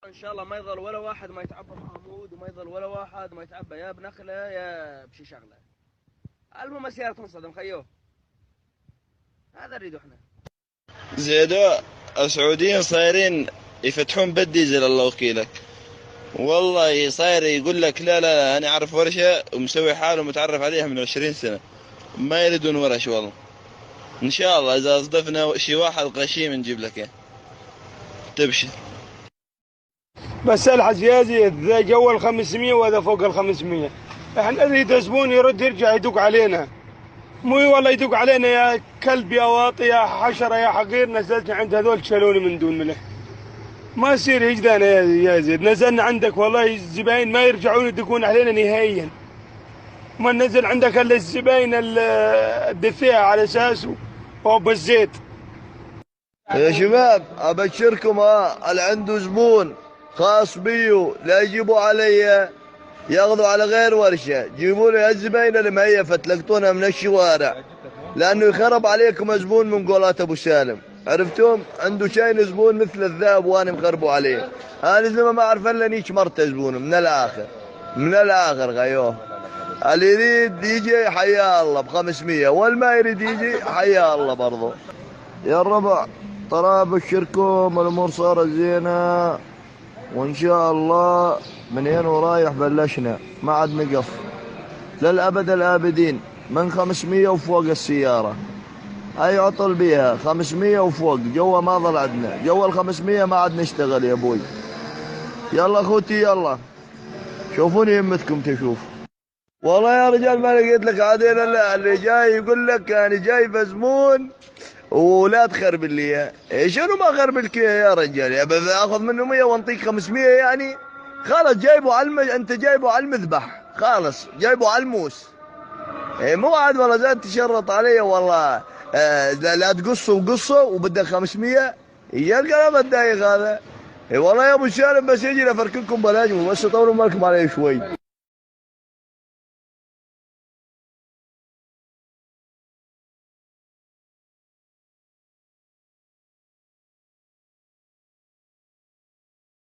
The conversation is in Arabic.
ان شاء الله ما يظل ولا واحد ما يتعبى بحمود، وما يظل ولا واحد ما يتعبى يا بنخله يا بشي شغله. المهم السياره تنصدم خيوه. هذا نريده احنا. زيدو السعوديين صايرين يفتحون بالديزل الله وكيلك. والله صاير يقول لك لا لا لا، انا اعرف ورشه ومسوي حاله متعرف عليها من 20 سنه، ما يريدون ورش والله. ان شاء الله اذا اصدفنا شي واحد غشيم نجيب لك اياه تبشر. بس الحس يا زيد ذا جو ال 500 وهذا فوق ال 500. احنا نريد زبون يرد يرجع يدق علينا، مو والله يدق علينا يا كلب يا واطي يا حشره يا حقير نزلتني عند هذول شالوني من دون ملح. ما يصير هجدان يا زيد، نزلنا عندك والله الزباين ما يرجعون يدقون علينا نهائيا. ما ننزل عندك الا الزباين الدفيع على اساسه هو بالزيت. يا شباب ابشركم اللي عنده زبون خاص بيو لا يجيبوا علي ياخذوا على غير ورشه، جيبوا لي الزباين اللي معي فتلقطونها من الشوارع، لانه يخرب عليكم زبون من قولات ابو سالم. عرفتم؟ عنده شاين زبون مثل الذهب وانا مخربوا عليه. انا زلمه ما اعرف الا نيش مرت زبون من الاخر. من الاخر غيوه. اللي يريد يجي حيا الله ب 500، والما يريد يجي حيا الله برضه. يا الربع ترى ابشركم الامور صارت زينه، وان شاء الله من هنا ورايح بلشنا ما عاد نقف للابد الابدين. من 500 وفوق السياره اي عطل بيها 500 وفوق، جوا ما ظل عندنا، جوا ال 500 ما عاد نشتغل يا ابوي. يلا اخوتي يلا شوفوني يمتكم تشوف. والله يا رجال ما لقيت لك عادين الا اللي جاي يقول لك انا جاي بزمون ولا تخرب لي اياه. شنو ما خرب لك يا رجال؟ يا اخذ منه 100 وانطيك 500 يعني؟ خلاص جايبه على انت جايبه على المذبح، خلاص جايبه على الموس. مو عاد والله زاد تشرط علي والله. لا تقصه وقصه وبدك 500. يا الكلام الدايخ هذا. والله يا ابو سالم بس يجي افرككم بلاجم بس طولوا بالكم علي شوي.